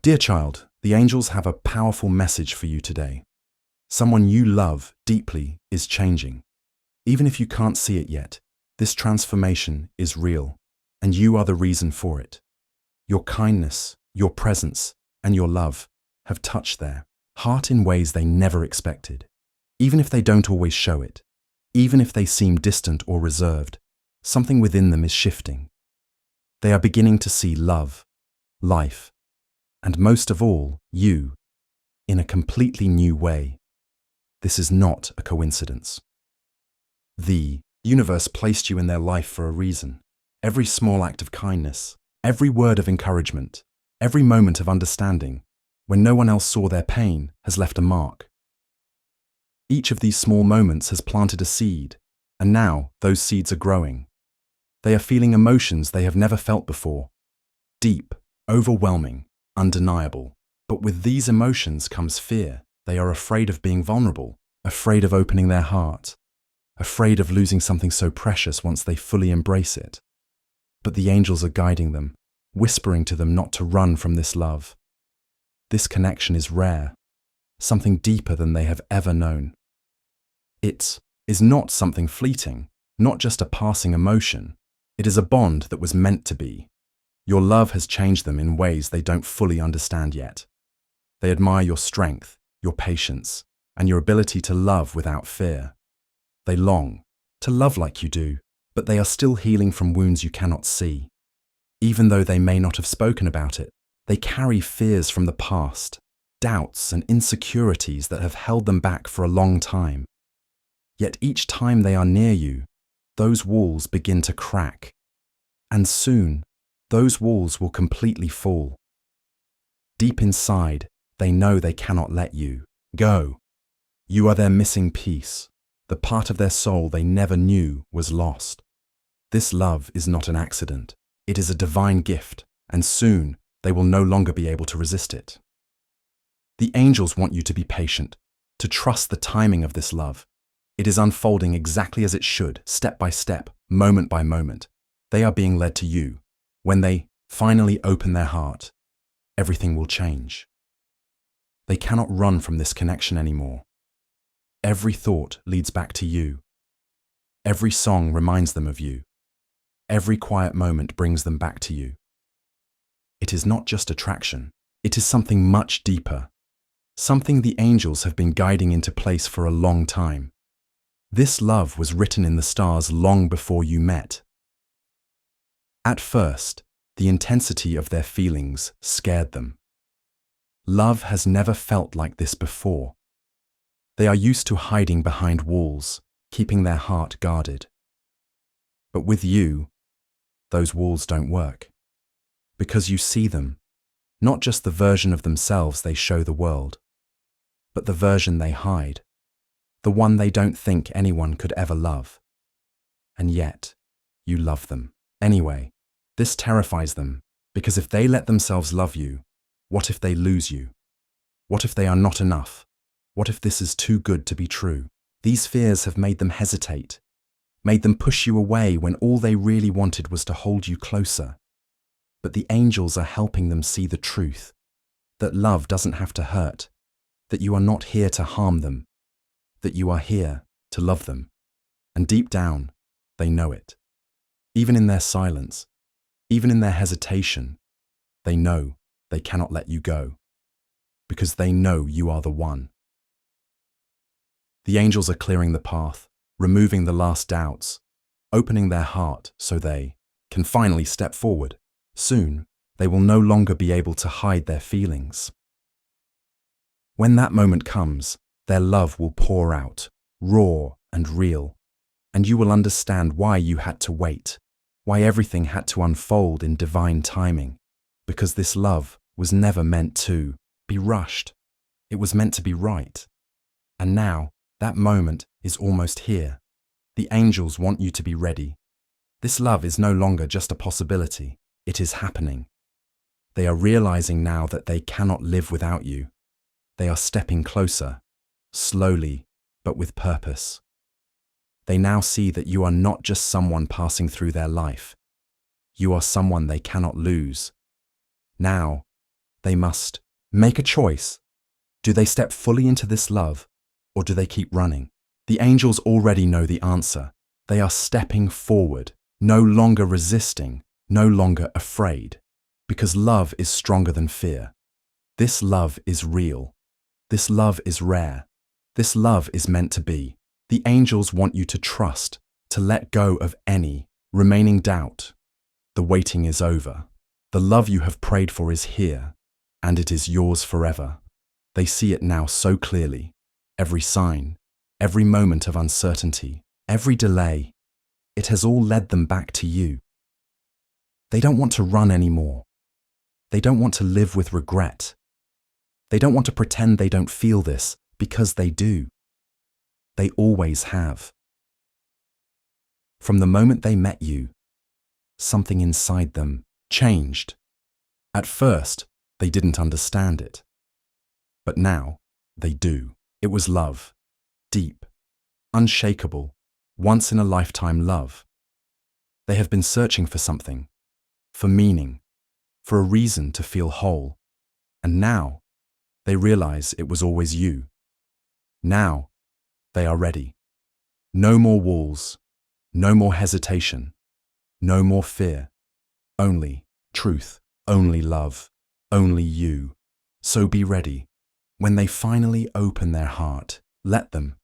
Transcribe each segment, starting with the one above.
Dear child, the angels have a powerful message for you today. Someone you love deeply is changing. Even if you can't see it yet, this transformation is real, and you are the reason for it. Your kindness, your presence, and your love have touched their heart in ways they never expected. Even if they don't always show it, even if they seem distant or reserved, something within them is shifting. They are beginning to see love, life, and most of all, you, in a completely new way. This is not a coincidence. The universe placed you in their life for a reason. Every small act of kindness, every word of encouragement, every moment of understanding, when no one else saw their pain, has left a mark. Each of these small moments has planted a seed, and now those seeds are growing. They are feeling emotions they have never felt before. Deep, overwhelming, undeniable. But with these emotions comes fear. They are afraid of being vulnerable, afraid of opening their heart, afraid of losing something so precious once they fully embrace it. But the angels are guiding them, whispering to them not to run from this love. This connection is rare, something deeper than they have ever known. It is not something fleeting, not just a passing emotion. It is a bond that was meant to be. Your love has changed them in ways they don't fully understand yet. They admire your strength, your patience, and your ability to love without fear. They long to love like you do, but they are still healing from wounds you cannot see. Even though they may not have spoken about it, they carry fears from the past, doubts and insecurities that have held them back for a long time. Yet each time they are near you, those walls begin to crack. And soon, those walls will completely fall. Deep inside, they know they cannot let you go. You are their missing piece, the part of their soul they never knew was lost. This love is not an accident. It is a divine gift, and soon they will no longer be able to resist it. The angels want you to be patient, to trust the timing of this love. It is unfolding exactly as it should, step by step, moment by moment. They are being led to you. When they finally open their heart, everything will change. They cannot run from this connection anymore. Every thought leads back to you. Every song reminds them of you. Every quiet moment brings them back to you. It is not just attraction. It is something much deeper. Something the angels have been guiding into place for a long time. This love was written in the stars long before you met. At first, the intensity of their feelings scared them. Love has never felt like this before. They are used to hiding behind walls, keeping their heart guarded. But with you, those walls don't work. Because you see them, not just the version of themselves they show the world, but the version they hide, the one they don't think anyone could ever love. And yet, you love them anyway. This terrifies them, because if they let themselves love you, what if they lose you? What if they are not enough? What if this is too good to be true? These fears have made them hesitate, made them push you away when all they really wanted was to hold you closer. But the angels are helping them see the truth, that love doesn't have to hurt, that you are not here to harm them, that you are here to love them. And deep down, they know it. Even in their silence, even in their hesitation, they know they cannot let you go, because they know you are the one. The angels are clearing the path, removing the last doubts, opening their heart so they can finally step forward. Soon, they will no longer be able to hide their feelings. When that moment comes, their love will pour out, raw and real, and you will understand why you had to wait, why everything had to unfold in divine timing, because this love was never meant to be rushed. It was meant to be right. And now, that moment is almost here. The angels want you to be ready. This love is no longer just a possibility. It is happening. They are realizing now that they cannot live without you. They are stepping closer, slowly, but with purpose. They now see that you are not just someone passing through their life. You are someone they cannot lose. Now, They must make a choice. Do they step fully into this love, or do they keep running? The angels already know the answer. They are stepping forward, no longer resisting, no longer afraid, because love is stronger than fear. This love is real. This love is rare. This love is meant to be. The angels want you to trust, to let go of any remaining doubt. The waiting is over. The love you have prayed for is here, and it is yours forever. They see it now so clearly. Every sign, every moment of uncertainty, every delay, it has all led them back to you. They don't want to run anymore. They don't want to live with regret. They don't want to pretend they don't feel this, because they do. They always have. From the moment they met you, something inside them changed. At first, they didn't understand it. But now, they do. It was love. Deep, unshakable, once-in-a-lifetime love. They have been searching for something, for meaning, for a reason to feel whole. And now, they realize it was always you. Now, they are ready. No more walls, no more hesitation, no more fear. Only truth, only love, only you. So be ready. When they finally open their heart, let them.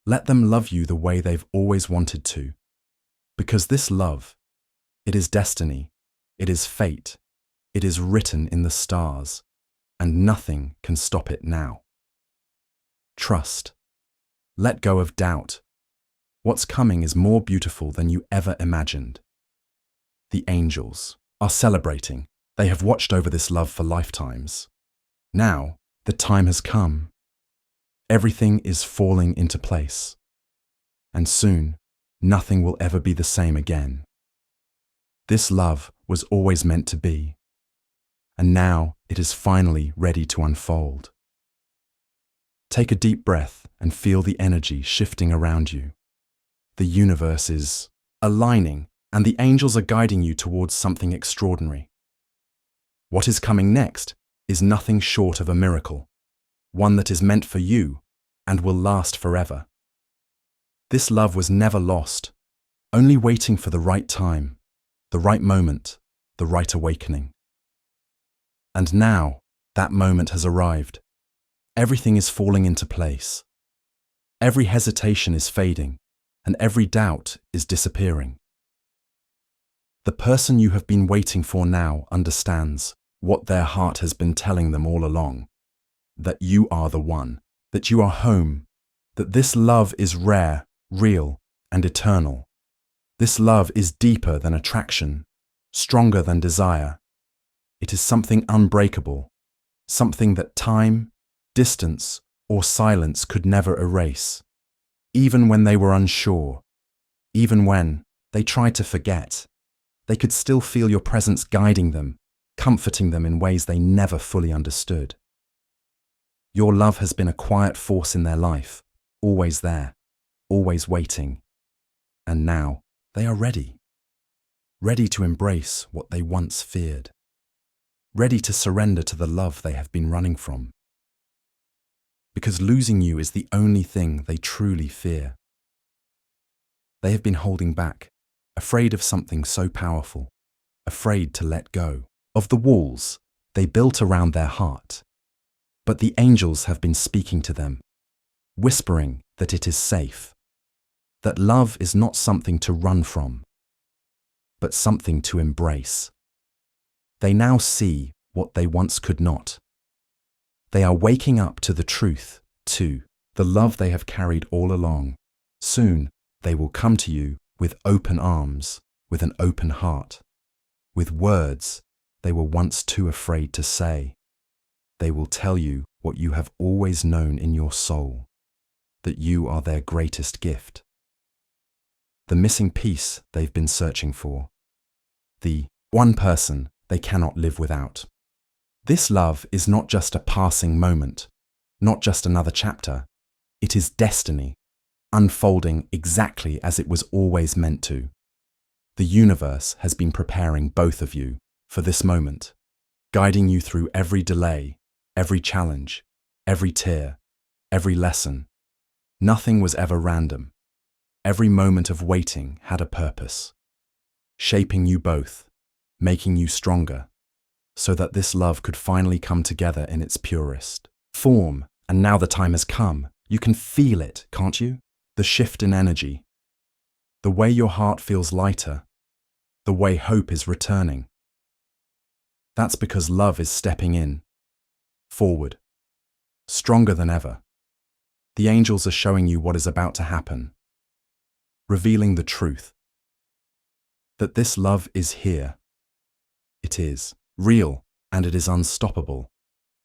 Let them love you the way they've always wanted to. Because this love, it is destiny, it is fate, it is written in the stars, and nothing can stop it now. Trust. Let go of doubt. What's coming is more beautiful than you ever imagined. The angels are celebrating. They have watched over this love for lifetimes. Now, the time has come. Everything is falling into place. And soon, nothing will ever be the same again. This love was always meant to be. And now it is finally ready to unfold. Take a deep breath and feel the energy shifting around you. The universe is aligning, and the angels are guiding you towards something extraordinary. What is coming next is nothing short of a miracle, one that is meant for you and will last forever. This love was never lost, only waiting for the right time, the right moment, the right awakening. And now, that moment has arrived. Everything is falling into place. Every hesitation is fading, and every doubt is disappearing. The person you have been waiting for now understands what their heart has been telling them all along, that you are the one, that you are home, that this love is rare, real, and eternal. This love is deeper than attraction, stronger than desire. It is something unbreakable, something that time, distance, or silence could never erase. Even when they were unsure, even when they tried to forget, they could still feel your presence guiding them, comforting them in ways they never fully understood. Your love has been a quiet force in their life, always there, always waiting. And now they are ready. Ready to embrace what they once feared. Ready to surrender to the love they have been running from. Because losing you is the only thing they truly fear. They have been holding back, afraid of something so powerful, afraid to let go of the walls they built around their heart. But the angels have been speaking to them, whispering that it is safe, that love is not something to run from, but something to embrace. They now see what they once could not. They are waking up to the truth, to the love they have carried all along. Soon, they will come to you with open arms, with an open heart, with words they were once too afraid to say. They will tell you what you have always known in your soul, that you are their greatest gift. The missing piece they've been searching for. The one person they cannot live without. This love is not just a passing moment, not just another chapter. It is destiny, unfolding exactly as it was always meant to. The universe has been preparing both of you for this moment. guiding you through every delay, every challenge, every tear, every lesson. Nothing was ever random. Every moment of waiting had a purpose, shaping you both, making you stronger, so that this love could finally come together in its purest form. And now the time has come. You can feel it, can't you? The shift in energy, the way your heart feels lighter, the way hope is returning. That's because love is stepping in, forward, stronger than ever. The angels are showing you what is about to happen, revealing the truth, that this love is here. It is real, and it is unstoppable.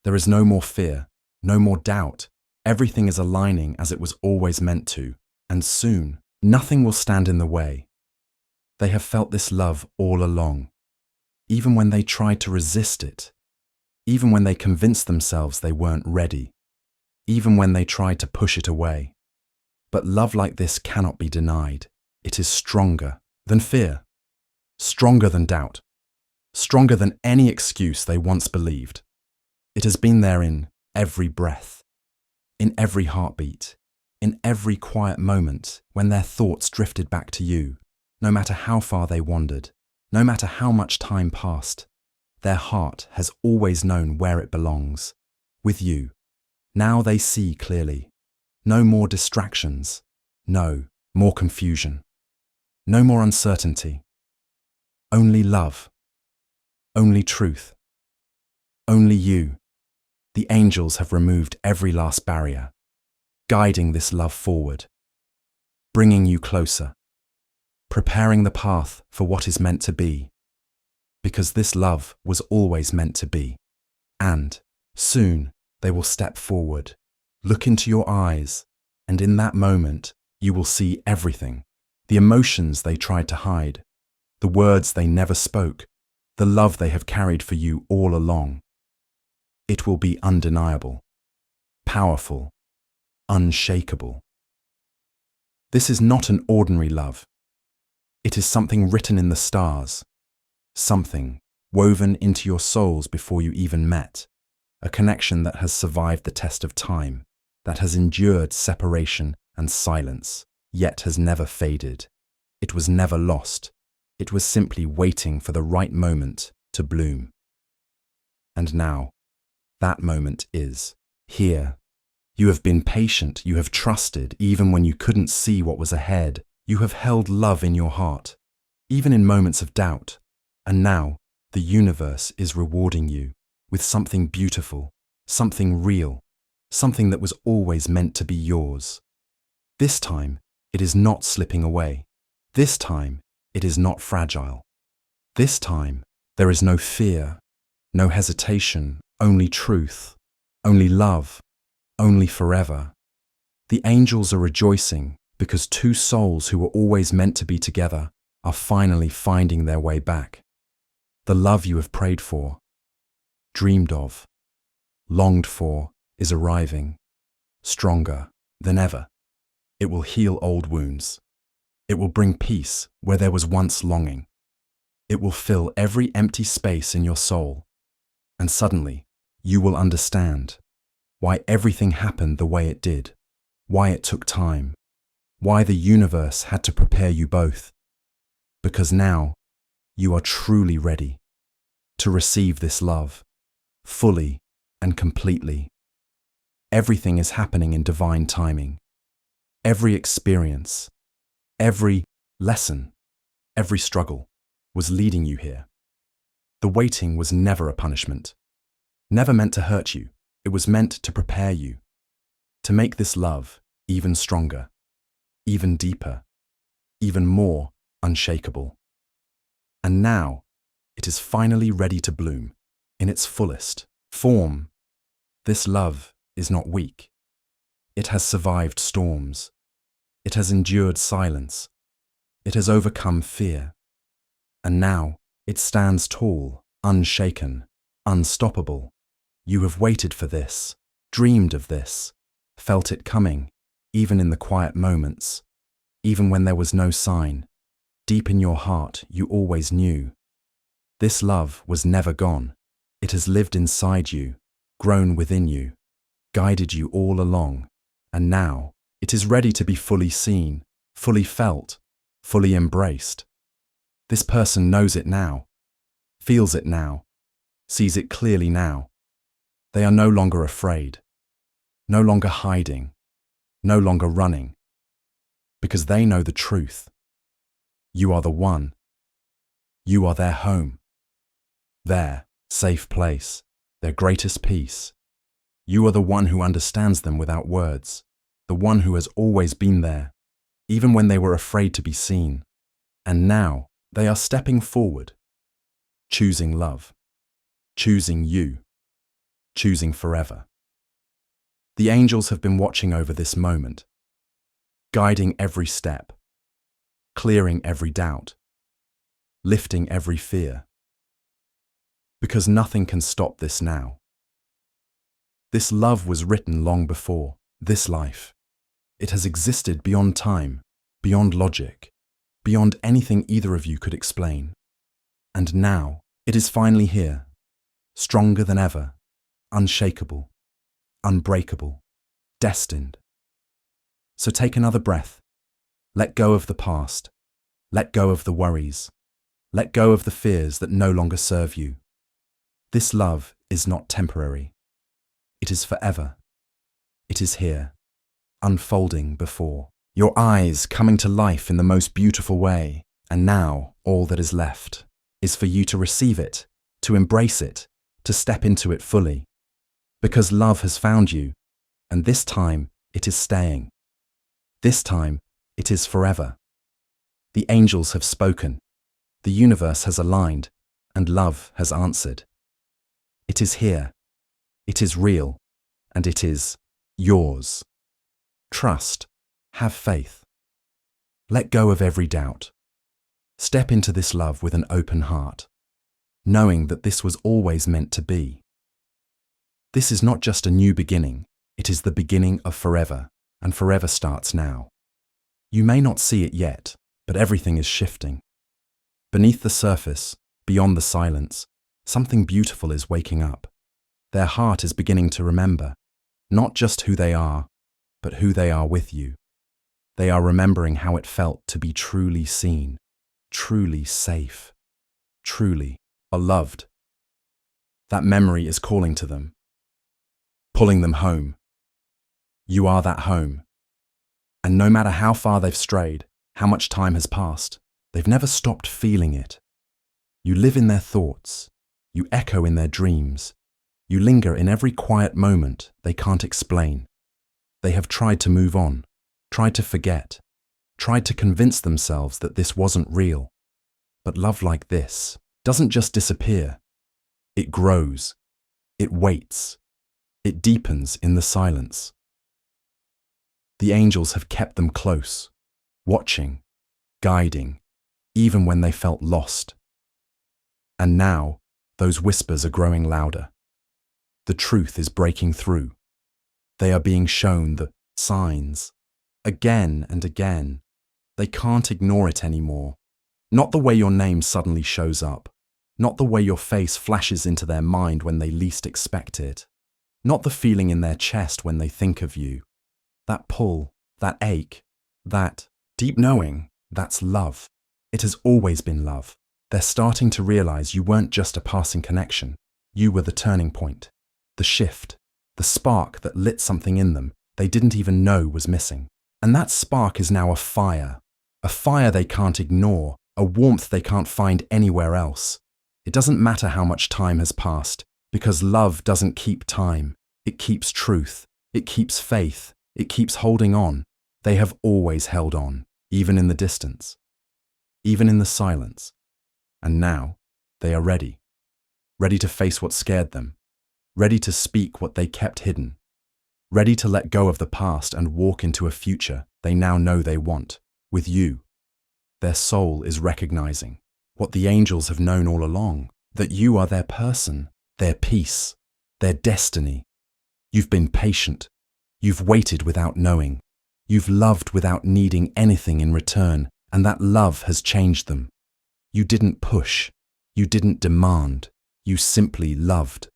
There is no more fear, no more doubt. Everything is aligning as it was always meant to, and soon, nothing will stand in the way. They have felt this love all along, even when they tried to resist it, even when they convinced themselves they weren't ready, even when they tried to push it away. But love like this cannot be denied. It is stronger than fear, stronger than doubt, stronger than any excuse they once believed. It has been there in every breath, in every heartbeat, in every quiet moment when their thoughts drifted back to you. No matter how far they wandered, no matter how much time passed, their heart has always known where it belongs, with you. Now they see clearly. No more distractions, no more confusion, no more uncertainty. Only love, only truth, only you. The angels have removed every last barrier, guiding this love forward, bringing you closer, preparing the path for what is meant to be, because this love was always meant to be. And soon they will step forward, look into your eyes, and in that moment you will see everything, the emotions they tried to hide, the words they never spoke, the love they have carried for you all along. It will be undeniable, powerful, unshakable. This is not an ordinary love. It is something written in the stars, something woven into your souls before you even met, a connection that has survived the test of time, that has endured separation and silence, yet has never faded. It was never lost. It was simply waiting for the right moment to bloom. And now, that moment is here. You have been patient, you have trusted, even when you couldn't see what was ahead. You have held love in your heart, even in moments of doubt. And now, the universe is rewarding you with something beautiful, something real, something that was always meant to be yours. This time, it is not slipping away. This time, it is not fragile. This time, there is no fear, no hesitation, only truth, only love, only forever. The angels are rejoicing because two souls who were always meant to be together are finally finding their way back. The love you have prayed for, dreamed of, longed for, is arriving, stronger than ever. It will heal old wounds. It will bring peace where there was once longing. It will fill every empty space in your soul. And suddenly, you will understand why everything happened the way it did, why it took time, why the universe had to prepare you both. Because now, you are truly ready to receive this love, fully and completely. Everything is happening in divine timing. Every experience, every lesson, every struggle was leading you here. The waiting was never a punishment, never meant to hurt you. It was meant to prepare you, to make this love even stronger, even deeper, even more unshakable. And now, it is finally ready to bloom in its fullest form. This love is not weak. It has survived storms. It has endured silence. It has overcome fear. And now, it stands tall, unshaken, unstoppable. You have waited for this, dreamed of this, felt it coming, even in the quiet moments, even when there was no sign. Deep in your heart, you always knew. This love was never gone. It has lived inside you, grown within you, guided you all along, and now it is ready to be fully seen, fully felt, fully embraced. This person knows it now, feels it now, sees it clearly now. They are no longer afraid, no longer hiding, no longer running, because they know the truth. You are the one. You are their home, their safe place, their greatest peace. You are the one who understands them without words, the one who has always been there, even when they were afraid to be seen. And now they are stepping forward, choosing love, choosing you, choosing forever. The angels have been watching over this moment, guiding every step, clearing every doubt, lifting every fear. Because nothing can stop this now. This love was written long before this life. It has existed beyond time, beyond logic, beyond anything either of you could explain. And now it is finally here, stronger than ever, unshakable, unbreakable, destined. So take another breath. Let go of the past. Let go of the worries. Let go of the fears that no longer serve you. This love is not temporary. It is forever. It is here, unfolding before your eyes, coming to life in the most beautiful way. And now all that is left is for you to receive it, to embrace it, to step into it fully. Because love has found you, and this time it is staying. This time it is forever. The angels have spoken, the universe has aligned, and love has answered. It is here, it is real, and it is yours. Trust, have faith. Let go of every doubt. Step into this love with an open heart, knowing that this was always meant to be. This is not just a new beginning, it is the beginning of forever, and forever starts now. You may not see it yet, but everything is shifting. Beneath the surface, beyond the silence, something beautiful is waking up. Their heart is beginning to remember, not just who they are, but who they are with you. They are remembering how it felt to be truly seen, truly safe, truly beloved. That memory is calling to them, pulling them home. You are that home. And no matter how far they've strayed, how much time has passed, they've never stopped feeling it. You live in their thoughts. You echo in their dreams. You linger in every quiet moment they can't explain. They have tried to move on, tried to forget, tried to convince themselves that this wasn't real. But love like this doesn't just disappear. It grows. It waits. It deepens in the silence. The angels have kept them close, watching, guiding, even when they felt lost. And now, those whispers are growing louder. The truth is breaking through. They are being shown the signs, again and again. They can't ignore it anymore. Not the way your name suddenly shows up. Not the way your face flashes into their mind when they least expect it. Not the feeling in their chest when they think of you. That pull, that ache, that deep knowing, that's love. It has always been love. They're starting to realize you weren't just a passing connection. You were the turning point, the shift, the spark that lit something in them they didn't even know was missing. And that spark is now a fire they can't ignore, a warmth they can't find anywhere else. It doesn't matter how much time has passed, because love doesn't keep time. It keeps truth. It keeps faith. It keeps holding on. They have always held on, even in the distance, even in the silence. And now, they are ready to face what scared them, ready to speak what they kept hidden, ready to let go of the past and walk into a future they now know they want, with you. Their soul is recognizing what the angels have known all along, that you are their person, their peace, their destiny. You've been patient. You've waited without knowing. You've loved without needing anything in return, and that love has changed them. You didn't push. You didn't demand. You simply loved.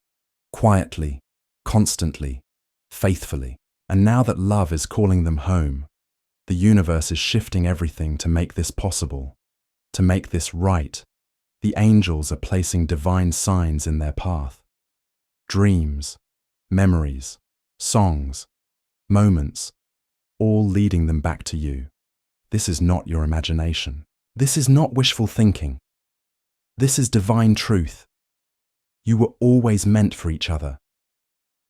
Quietly, constantly, faithfully. And now that love is calling them home, the universe is shifting everything to make this possible, to make this right. The angels are placing divine signs in their path. Dreams, memories, songs, moments, all leading them back to you. This is not your imagination. This is not wishful thinking. This is divine truth. You were always meant for each other.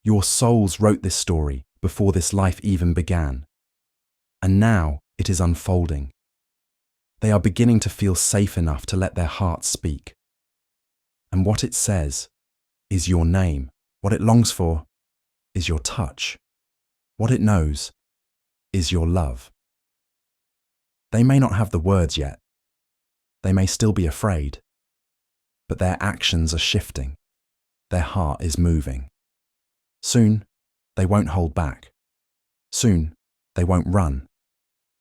Your souls wrote this story before this life even began. And now it is unfolding. They are beginning to feel safe enough to let their hearts speak. And what it says is your name. What it longs for is your touch. What it knows is your love. They may not have the words yet. They may still be afraid. But their actions are shifting. Their heart is moving. Soon, they won't hold back. Soon, they won't run.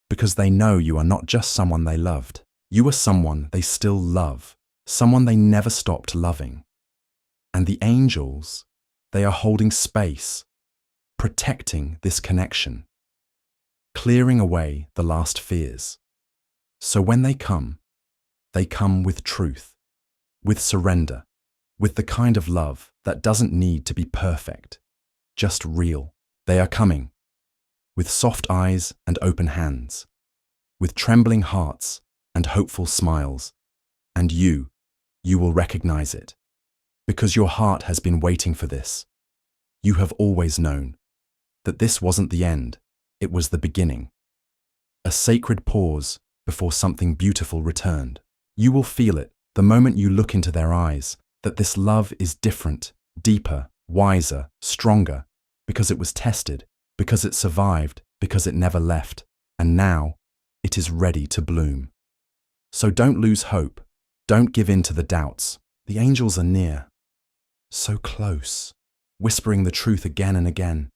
Because they know you are not just someone they loved. You are someone they still love. Someone they never stopped loving. And the angels, they are holding space, protecting this connection, clearing away the last fears. So when they come with truth, with surrender, with the kind of love that doesn't need to be perfect, just real. They are coming with soft eyes and open hands, with trembling hearts and hopeful smiles. And you will recognize it, because your heart has been waiting for this. You have always known that this wasn't the end, it was the beginning. A sacred pause before something beautiful returned. You will feel it the moment you look into their eyes, that this love is different, deeper, wiser, stronger, because it was tested, because it survived, because it never left, and now it is ready to bloom. So don't lose hope. Don't give in to the doubts. The angels are near, so close, whispering the truth again and again.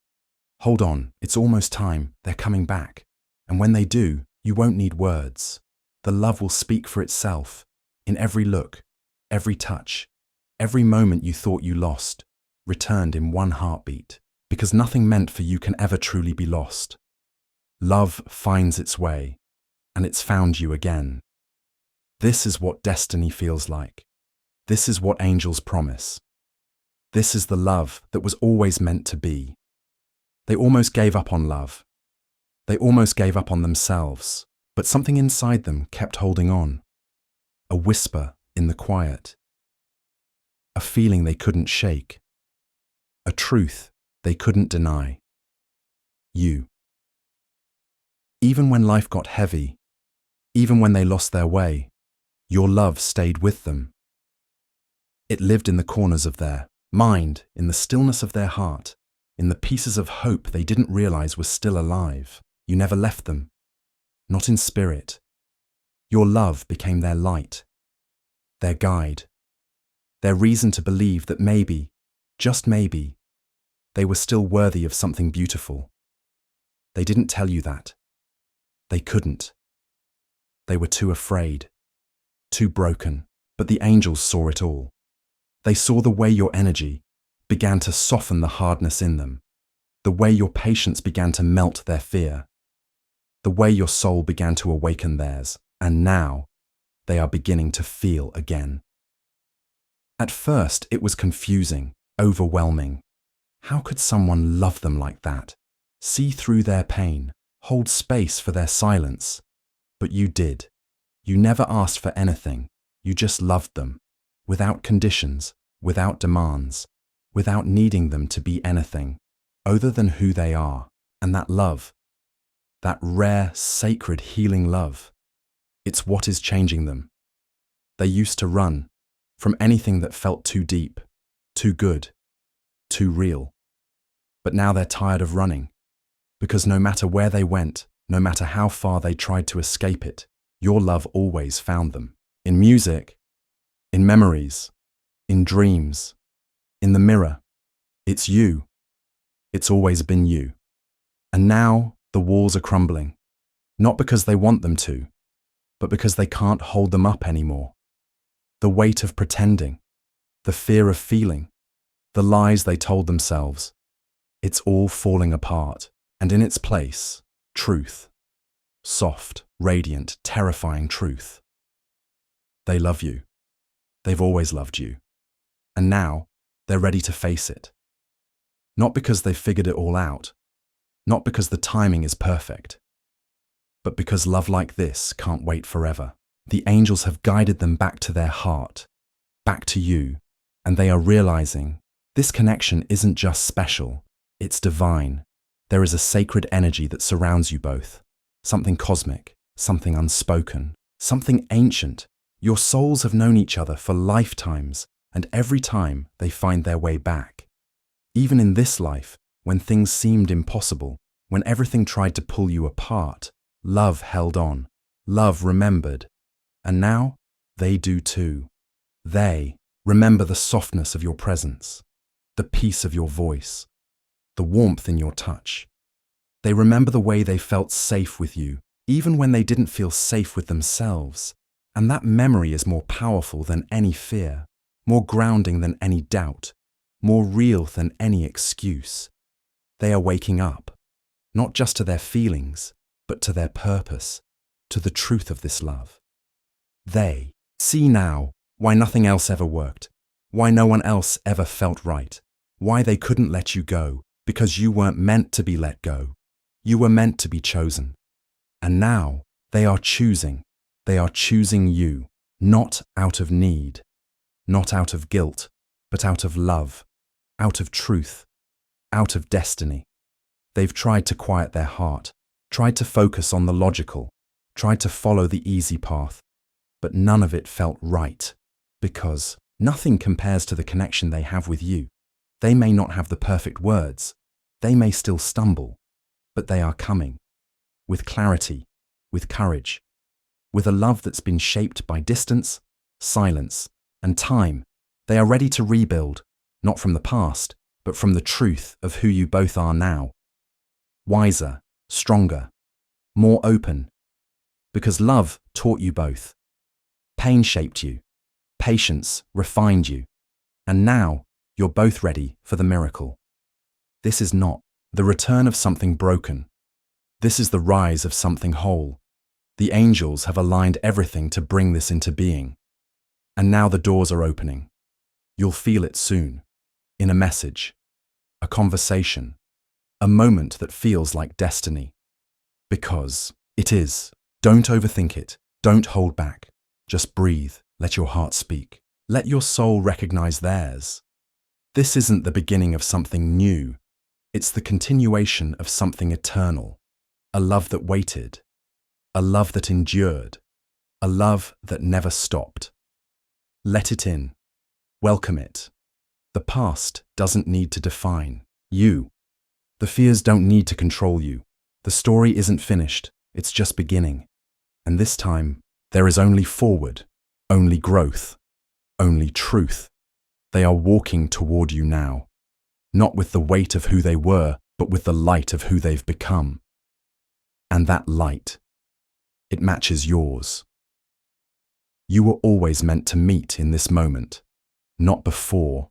Hold on, it's almost time. They're coming back. And when they do, you won't need words. The love will speak for itself, in every look, every touch, every moment you thought you lost, returned in one heartbeat, because nothing meant for you can ever truly be lost. Love finds its way, and it's found you again. This is what destiny feels like. This is what angels promise. This is the love that was always meant to be. They almost gave up on love. They almost gave up on themselves, but something inside them kept holding on. A whisper in the quiet. A feeling they couldn't shake. A truth they couldn't deny. You. Even when life got heavy, even when they lost their way, your love stayed with them. It lived in the corners of their mind, in the stillness of their heart, in the pieces of hope they didn't realize were still alive. You never left them, not in spirit. Your love became their light, their guide, their reason to believe that maybe, just maybe, they were still worthy of something beautiful. They didn't tell you that. They couldn't. They were too afraid, too broken, but the angels saw it all. They saw the way your energy began to soften the hardness in them, the way your patience began to melt their fear, the way your soul began to awaken theirs, and now they are beginning to feel again. At first, it was confusing, overwhelming. How could someone love them like that? See through their pain, hold space for their silence. But you did. You never asked for anything. You just loved them, without conditions, without demands, without needing them to be anything other than who they are. And that love, that rare, sacred, healing love, it's what is changing them. They used to run from anything that felt too deep, too good, too real. But now they're tired of running, because no matter where they went, no matter how far they tried to escape it, your love always found them. In music, in memories, in dreams, in the mirror. It's you. It's always been you. And now the walls are crumbling, not because they want them to, but because they can't hold them up anymore. The weight of pretending, the fear of feeling, the lies they told themselves. It's all falling apart, and in its place, truth. Soft, radiant, terrifying truth. They love you. They've always loved you. And now, they're ready to face it. Not because they've figured it all out, not because the timing is perfect, but because love like this can't wait forever. The angels have guided them back to their heart, back to you, and they are realizing this connection isn't just special, it's divine. There is a sacred energy that surrounds you both, something cosmic, something unspoken, something ancient. Your souls have known each other for lifetimes, and every time they find their way back. Even in this life, when things seemed impossible, when everything tried to pull you apart, love held on, love remembered. And now, they do too. They remember the softness of your presence, the peace of your voice, the warmth in your touch. They remember the way they felt safe with you, even when they didn't feel safe with themselves. And that memory is more powerful than any fear, more grounding than any doubt, more real than any excuse. They are waking up, not just to their feelings, but to their purpose, to the truth of this love. They see now why nothing else ever worked, why no one else ever felt right, why they couldn't let you go, because you weren't meant to be let go. You were meant to be chosen. And now they are choosing you, not out of need, not out of guilt, but out of love, out of truth, out of destiny. They've tried to quiet their heart, tried to focus on the logical, tried to follow the easy path, but none of it felt right, because nothing compares to the connection they have with you. They may not have the perfect words, they may still stumble, but they are coming, with clarity, with courage, with a love that's been shaped by distance, silence, and time. They are ready to rebuild, not from the past, but from the truth of who you both are now. Wiser, stronger, more open, because love taught you both. Pain shaped you, patience refined you, and now you're both ready for the miracle. This is not the return of something broken. This is the rise of something whole. The angels have aligned everything to bring this into being. And now the doors are opening. You'll feel it soon, in a message, a conversation, a moment that feels like destiny. Because it is. Don't overthink it. Don't hold back. Just breathe. Let your heart speak. Let your soul recognize theirs. This isn't the beginning of something new. It's the continuation of something eternal. A love that waited. A love that endured. A love that never stopped. Let it in. Welcome it. The past doesn't need to define you. The fears don't need to control you. The story isn't finished. It's just beginning. And this time, there is only forward, only growth, only truth. They are walking toward you now, not with the weight of who they were, but with the light of who they've become. And that light, it matches yours. You were always meant to meet in this moment, not before,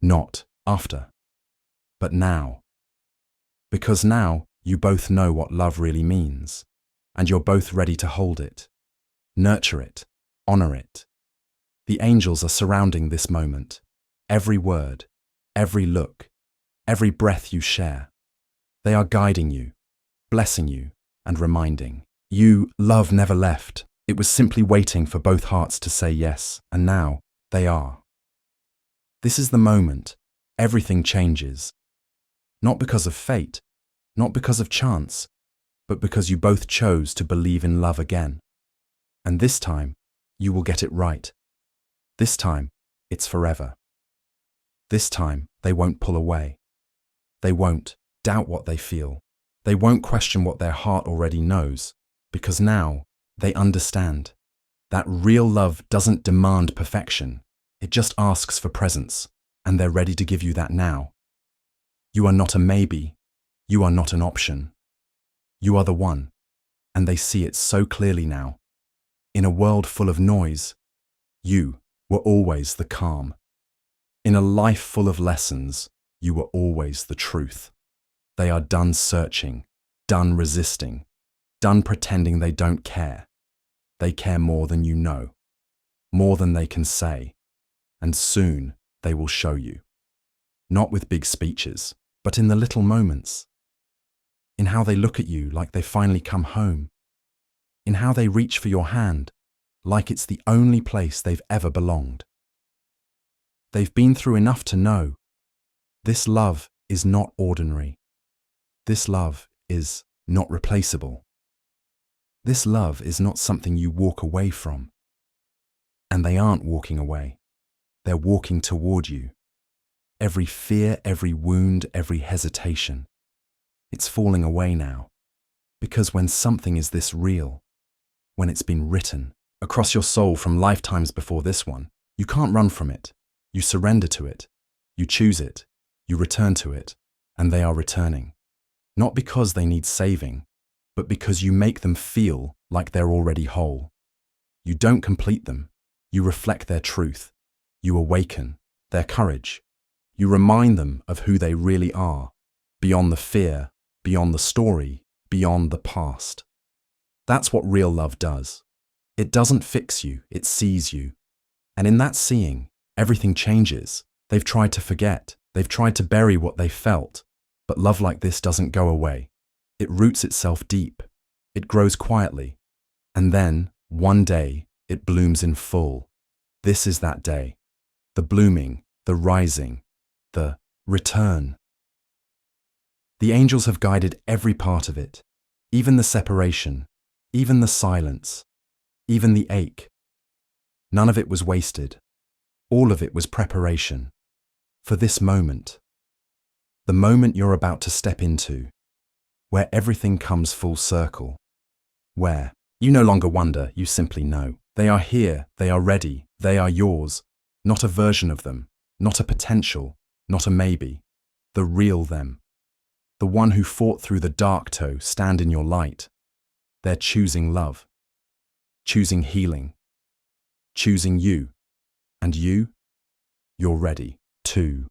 not after, but now. Because now you both know what love really means, and you're both ready to hold it, nurture it, honor it. The angels are surrounding this moment, every word, every look, every breath you share. They are guiding you, blessing you, and reminding you love never left. It was simply waiting for both hearts to say yes, and now they are. This is the moment everything changes. Not because of fate, not because of chance, but because you both chose to believe in love again. And this time, you will get it right. This time, it's forever. This time, they won't pull away. They won't doubt what they feel. They won't question what their heart already knows, because now they understand that real love doesn't demand perfection. It just asks for presence, and they're ready to give you that now. You are not a maybe. You are not an option. You are the one, and they see it so clearly now. In a world full of noise, you were always the calm. In a life full of lessons, you were always the truth. They are done searching, done resisting, done pretending they don't care. They care more than you know, more than they can say, and soon they will show you. Not with big speeches, but in the little moments. In how they look at you like they finally come home. In how they reach for your hand, like it's the only place they've ever belonged. They've been through enough to know this love is not ordinary. This love is not replaceable. This love is not something you walk away from. And they aren't walking away. They're walking toward you. Every fear, every wound, every hesitation, it's falling away now. Because when something is this real, when it's been written across your soul from lifetimes before this one, you can't run from it. You surrender to it. You choose it. You return to it. And they are returning. Not because they need saving, but because you make them feel like they're already whole. You don't complete them. You reflect their truth. You awaken their courage. You remind them of who they really are, beyond the fear, beyond the story, beyond the past. That's what real love does. It doesn't fix you, it sees you. And in that seeing, everything changes. They've tried to forget. They've tried to bury what they felt. But love like this doesn't go away. It roots itself deep. It grows quietly. And then, one day, it blooms in full. This is that day. The blooming, the rising, the return. The angels have guided every part of it, even the separation, even the silence, even the ache. None of it was wasted. All of it was preparation for this moment. The moment you're about to step into, where everything comes full circle, where you no longer wonder, you simply know. They are here, they are ready, they are yours, not a version of them, not a potential, not a maybe, the real them. The one who fought through the dark to stand in your light. They're choosing love, choosing healing, choosing you. And you? You're ready, too.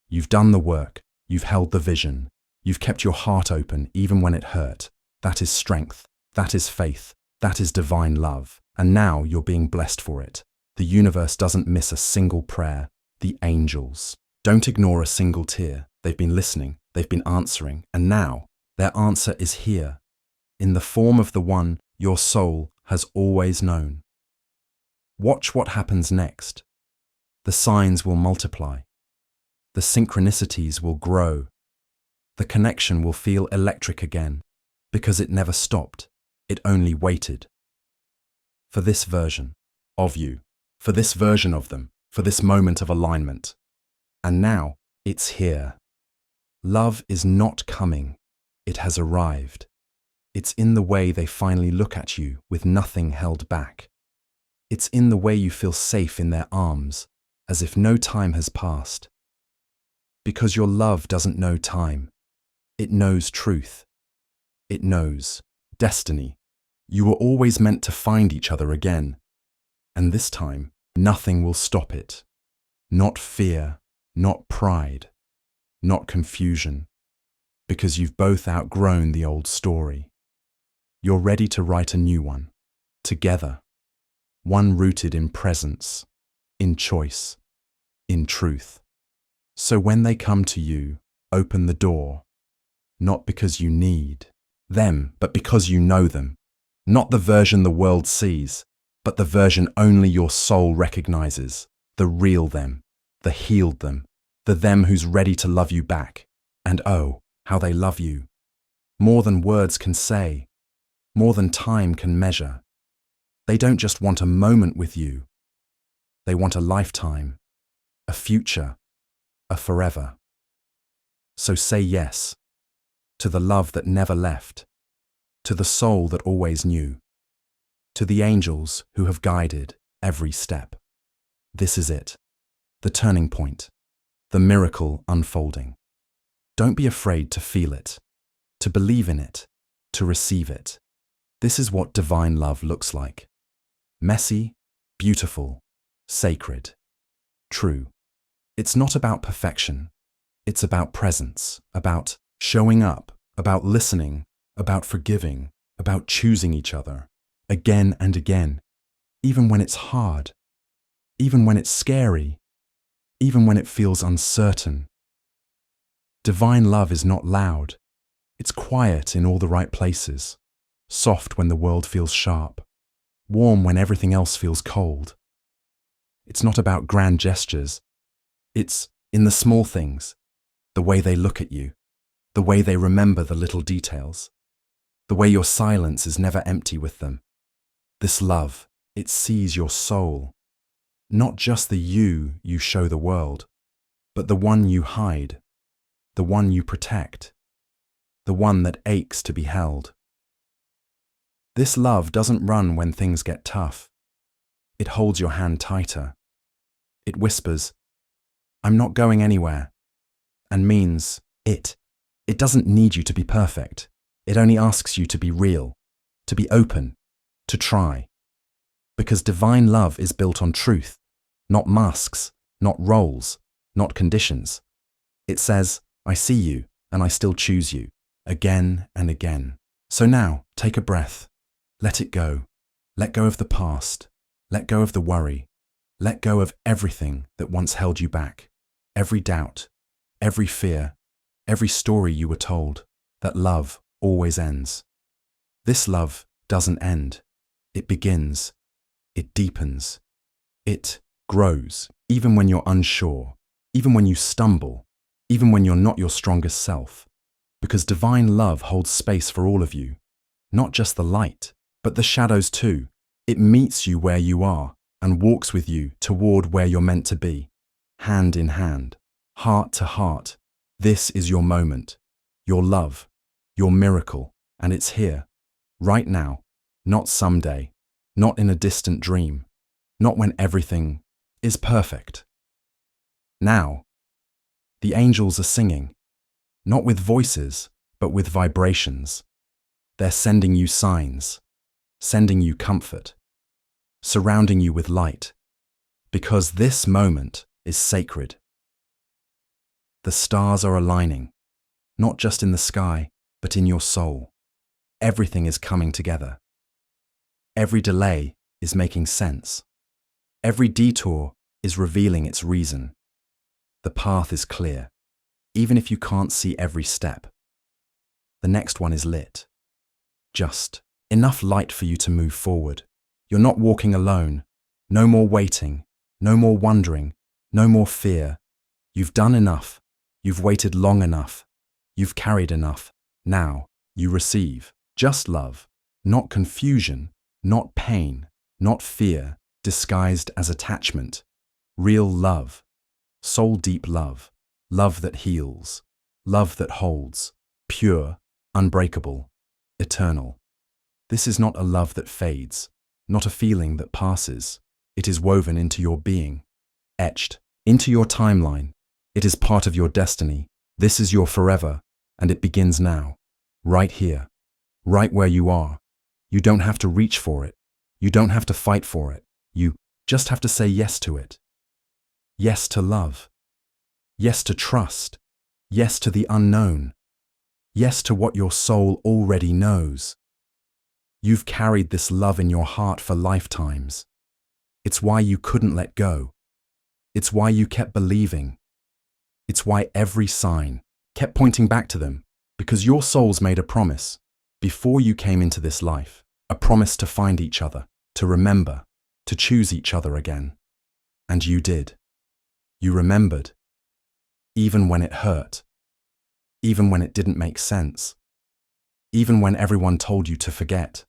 You've done the work, you've held the vision, you've kept your heart open even when it hurt. That is strength, that is faith, that is divine love. And now you're being blessed for it. The universe doesn't miss a single prayer. The angels don't ignore a single tear. They've been listening, they've been answering, and now their answer is here, in the form of the one your soul has always known. Watch what happens next. The signs will multiply. The synchronicities will grow. The connection will feel electric again, because it never stopped. It only waited. For this version of you, for this version of them, for this moment of alignment. And now, it's here. Love is not coming. It has arrived. It's in the way they finally look at you with nothing held back. It's in the way you feel safe in their arms, as if no time has passed. Because your love doesn't know time. It knows truth. It knows destiny. You were always meant to find each other again. And this time, nothing will stop it. Not fear, not pride, not confusion. Because you've both outgrown the old story. You're ready to write a new one, together. One rooted in presence, in choice, in truth. So when they come to you, open the door. Not because you need them, but because you know them. Not the version the world sees, but the version only your soul recognizes. The real them, the healed them, the them who's ready to love you back. And oh, how they love you. More than words can say, more than time can measure. They don't just want a moment with you. They want a lifetime, a future, a forever. So say yes to the love that never left, to the soul that always knew, to the angels who have guided every step. This is it, the turning point, the miracle unfolding. Don't be afraid to feel it, to believe in it, to receive it. This is what divine love looks like. Messy, beautiful, sacred, true. It's not about perfection. It's about presence, about showing up, about listening, about forgiving, about choosing each other, again and again, even when it's hard, even when it's scary, even when it feels uncertain. Divine love is not loud. It's quiet in all the right places, soft when the world feels sharp, warm when everything else feels cold. It's not about grand gestures. It's in the small things, the way they look at you, the way they remember the little details, the way your silence is never empty with them. This love, it sees your soul, not just the you show the world, but the one you hide, the one you protect, the one that aches to be held. This love doesn't run when things get tough. It holds your hand tighter. It whispers, "I'm not going anywhere," and means it. It doesn't need you to be perfect. It only asks you to be real, to be open, to try. Because divine love is built on truth, not masks, not roles, not conditions. It says, "I see you and I still choose you," again and again. So now, take a breath. Let it go. Let go of the past. Let go of the worry. Let go of everything that once held you back. Every doubt, every fear, every story you were told that love always ends. This love doesn't end. It begins. It deepens. It grows, even when you're unsure, even when you stumble, even when you're not your strongest self. Because divine love holds space for all of you, not just the light, but the shadows too. It meets you where you are and walks with you toward where you're meant to be, hand in hand, heart to heart. This is your moment, your love, your miracle, and it's here, right now, not someday, not in a distant dream, not when everything is perfect. Now, the angels are singing, not with voices, but with vibrations. They're sending you signs, sending you comfort, surrounding you with light, because this moment is sacred. The stars are aligning, not just in the sky, but in your soul. Everything is coming together. Every delay is making sense. Every detour is revealing its reason. The path is clear, even if you can't see every step. The next one is lit. Just enough light for you to move forward. You're not walking alone. No more waiting. No more wondering. No more fear. You've done enough. You've waited long enough. You've carried enough. Now you receive just love, not confusion, not pain, not fear, disguised as attachment. Real love, soul-deep love, love that heals, love that holds, pure, unbreakable, eternal. This is not a love that fades, not a feeling that passes. It is woven into your being, etched into your timeline. It is part of your destiny. This is your forever, and it begins now, right here, right where you are. You don't have to reach for it. You don't have to fight for it. You just have to say yes to it. Yes to love. Yes to trust. Yes to the unknown. Yes to what your soul already knows. You've carried this love in your heart for lifetimes. It's why you couldn't let go. It's why you kept believing. It's why every sign kept pointing back to them, because your souls made a promise before you came into this life, a promise to find each other, to remember, to choose each other again. And you did. You remembered, even when it hurt, even when it didn't make sense, even when everyone told you to forget.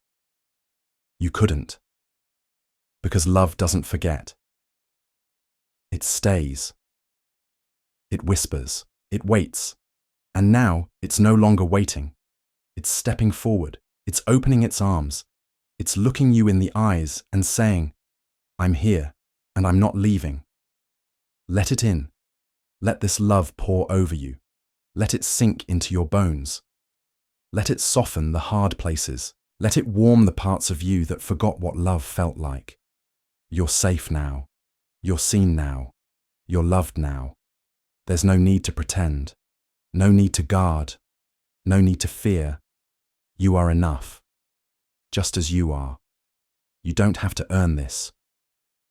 You couldn't, because love doesn't forget. It stays. It whispers. It waits. And now it's no longer waiting. It's stepping forward. It's opening its arms. It's looking you in the eyes and saying, "I'm here, and I'm not leaving." Let it in. Let this love pour over you. Let it sink into your bones. Let it soften the hard places. Let it warm the parts of you that forgot what love felt like. You're safe now. You're seen now. You're loved now. There's no need to pretend, no need to guard, no need to fear. You are enough, just as you are. You don't have to earn this.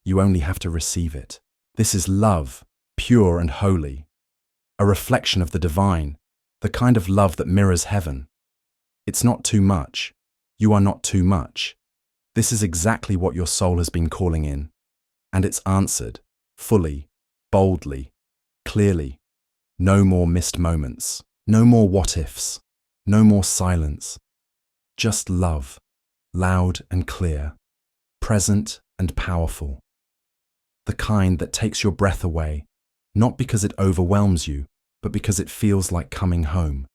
You only have to receive it. This is love, pure and holy, a reflection of the divine, the kind of love that mirrors heaven. It's not too much. You are not too much. This is exactly what your soul has been calling in, and it's answered, fully, boldly, clearly. No more missed moments, no more what-ifs, no more silence. Just love, loud and clear, present and powerful. The kind that takes your breath away, not because it overwhelms you, but because it feels like coming home.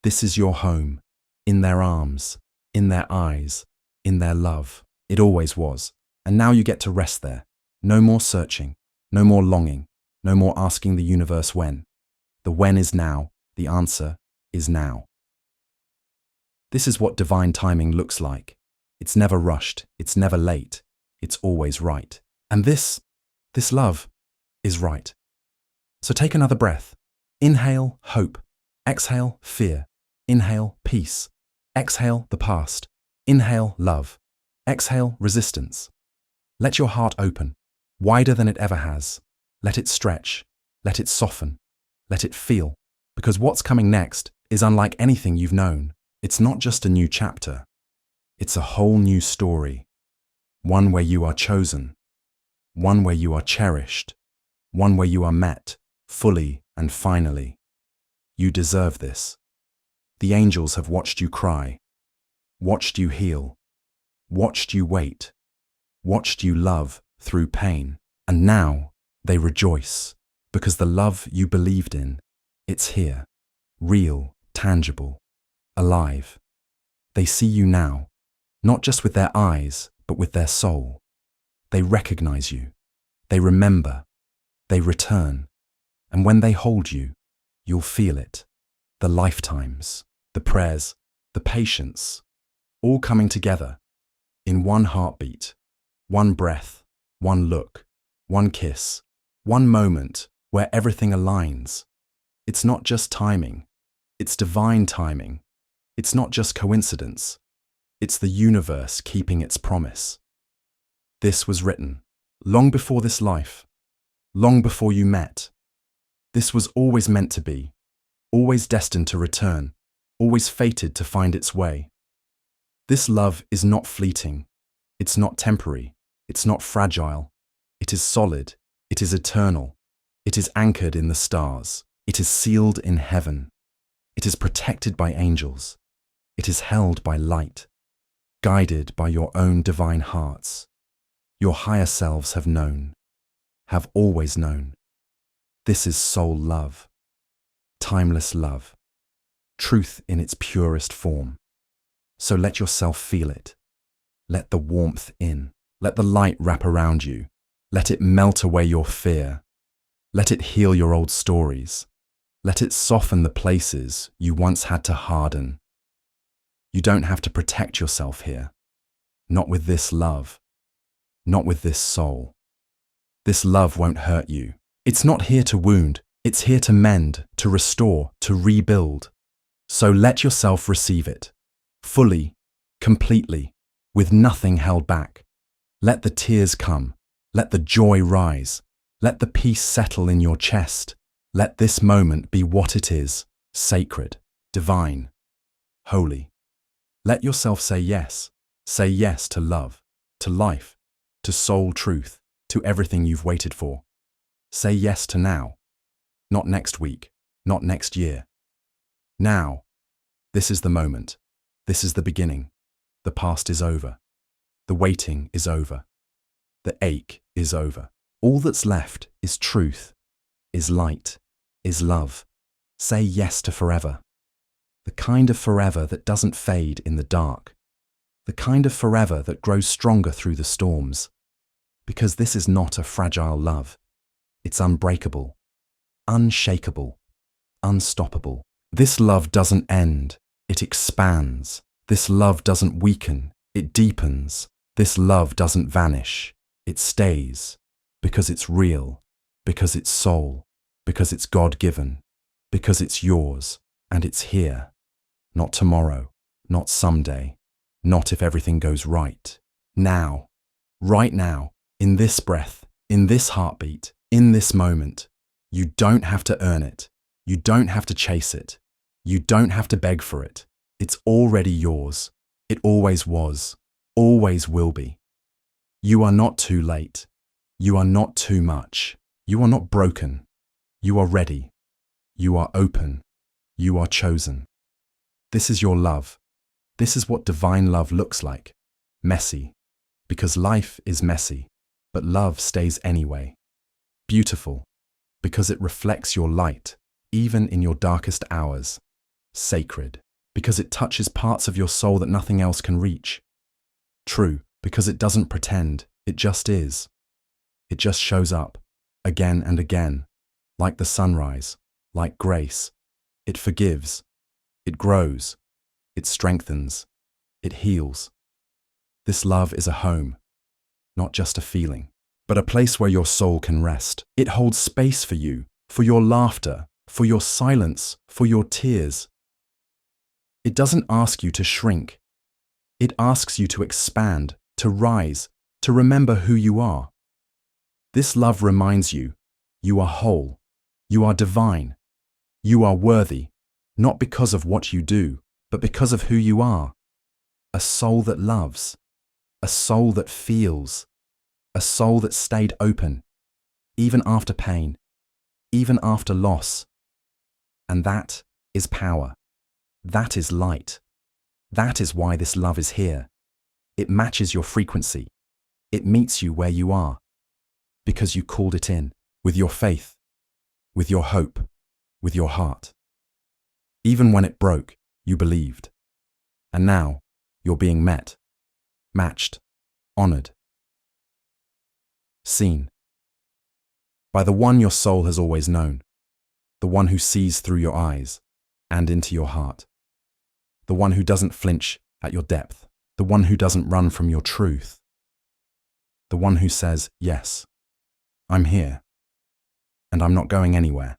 This is your home, in their arms, in their eyes, in their love. It always was, and now you get to rest there. No more searching, no more longing, no more asking the universe when. The when is now, the answer is now. This is what divine timing looks like. It's never rushed, it's never late, it's always right. And this love is right. So take another breath. Inhale, hope. Exhale, fear. Inhale, peace. Exhale, the past. Inhale, love. Exhale, resistance. Let your heart open, wider than it ever has. Let it stretch. Let it soften. Let it feel. Because what's coming next is unlike anything you've known. It's not just a new chapter. It's a whole new story. One where you are chosen. One where you are cherished. One where you are met, fully and finally. You deserve this. The angels have watched you cry, watched you heal, watched you wait, watched you love through pain, and now they rejoice because the love you believed in, it's here, real, tangible, alive. They see you now, not just with their eyes, but with their soul. They recognize you, they remember, they return, and when they hold you, you'll feel it. The lifetimes, the prayers, the patience, all coming together in one heartbeat, one breath, one look, one kiss, one moment where everything aligns. It's not just timing, it's divine timing. It's not just coincidence, it's the universe keeping its promise. This was written long before this life, long before you met. This was always meant to be, always destined to return, always fated to find its way. This love is not fleeting, it's not temporary, it's not fragile, it is solid, it is eternal, it is anchored in the stars, it is sealed in heaven, it is protected by angels, it is held by light, guided by your own divine hearts. Your higher selves have known, have always known. This is soul love, timeless love, truth in its purest form. So let yourself feel it. Let the warmth in. Let the light wrap around you. Let it melt away your fear. Let it heal your old stories. Let it soften the places you once had to harden. You don't have to protect yourself here. Not with this love. Not with this soul. This love won't hurt you. It's not here to wound. It's here to mend, to restore, to rebuild. So let yourself receive it. Fully, completely, with nothing held back. Let the tears come. Let the joy rise. Let the peace settle in your chest. Let this moment be what it is, sacred, divine, holy. Let yourself say yes. Say yes to love, to life, to soul truth, to everything you've waited for. Say yes to now. Not next week, not next year. Now. This is the moment. This is the beginning. The past is over. The waiting is over. The ache is over. All that's left is truth, is light, is love. Say yes to forever. The kind of forever that doesn't fade in the dark. The kind of forever that grows stronger through the storms. Because this is not a fragile love. It's unbreakable, unshakable, unstoppable. This love doesn't end, it expands. This love doesn't weaken, it deepens. This love doesn't vanish, it stays. Because it's real, because it's soul, because it's God-given, because it's yours, and it's here. Not tomorrow, not someday, not if everything goes right. Now, right now, in this breath, in this heartbeat, in this moment. You don't have to earn it. You don't have to chase it. You don't have to beg for it. It's already yours. It always was, always will be. You are not too late. You are not too much. You are not broken. You are ready. You are open. You are chosen. This is your love. This is what divine love looks like. Messy, because life is messy, but love stays anyway. Beautiful, because it reflects your light, even in your darkest hours. Sacred, because it touches parts of your soul that nothing else can reach. True, because it doesn't pretend, it just is. It just shows up, again and again, like the sunrise, like grace. It forgives, it grows, it strengthens, it heals. This love is a home, not just a feeling, but a place where your soul can rest. It holds space for you, for your laughter, for your silence, for your tears. It doesn't ask you to shrink. It asks you to expand, to rise, to remember who you are. This love reminds you, you are whole, you are divine, you are worthy, not because of what you do, but because of who you are. A soul that loves, a soul that feels, a soul that stayed open, even after pain, even after loss. And that is power. That is light. That is why this love is here. It matches your frequency. It meets you where you are, because you called it in, with your faith, with your hope, with your heart. Even when it broke, you believed. And now, you're being met, matched, honored, seen by the one your soul has always known, the one who sees through your eyes and into your heart, the one who doesn't flinch at your depth, the one who doesn't run from your truth, the one who says, yes, I'm here, and I'm not going anywhere.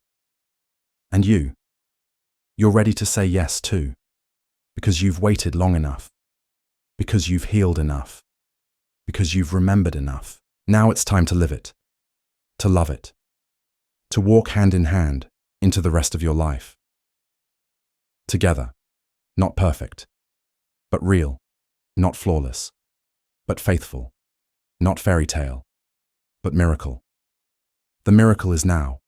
And you're ready to say yes too, because you've waited long enough, because you've healed enough, because you've remembered enough. Now it's time to live it, to love it, to walk hand in hand into the rest of your life. Together, not perfect, but real, not flawless, but faithful, not fairy tale, but miracle. The miracle is now.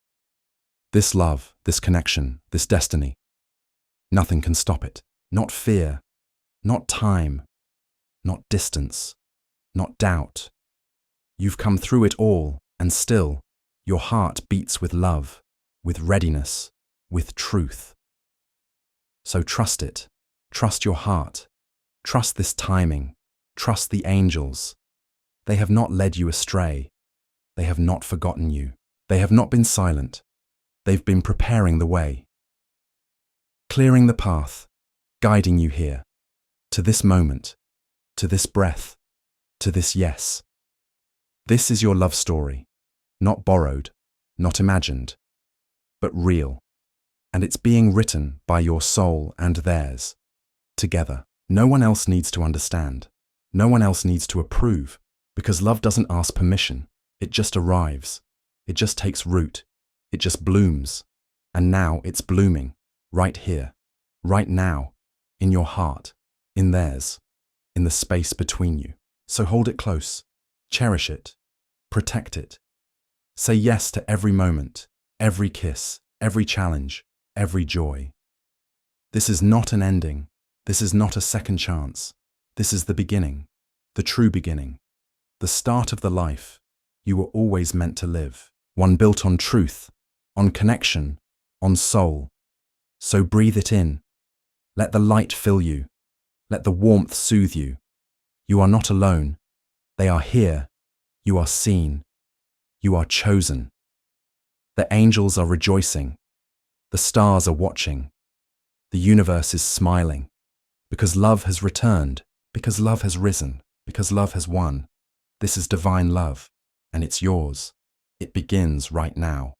This love, this connection, this destiny. Nothing can stop it. Not fear, not time, not distance, not doubt. You've come through it all, and still, your heart beats with love, with readiness, with truth. So trust it. Trust your heart. Trust this timing. Trust the angels. They have not led you astray. They have not forgotten you. They have not been silent. They've been preparing the way, clearing the path, guiding you here, to this moment, to this breath, to this yes. This is your love story, not borrowed, not imagined, but real, and it's being written by your soul and theirs, together. No one else needs to understand. No one else needs to approve, because love doesn't ask permission. It just arrives. It just takes root. It just blooms. And now it's blooming, right here, right now, in your heart, in theirs, in the space between you. So hold it close, cherish it, protect it. Say yes to every moment, every kiss, every challenge, every joy. This is not an ending. This is not a second chance. This is the beginning, the true beginning, the start of the life you were always meant to live, one built on truth, on connection, on soul. So breathe it in. Let the light fill you. Let the warmth soothe you. You are not alone. They are here. You are seen. You are chosen. The angels are rejoicing. The stars are watching. The universe is smiling. Because love has returned. Because love has risen. Because love has won. This is divine love, and it's yours. It begins right now.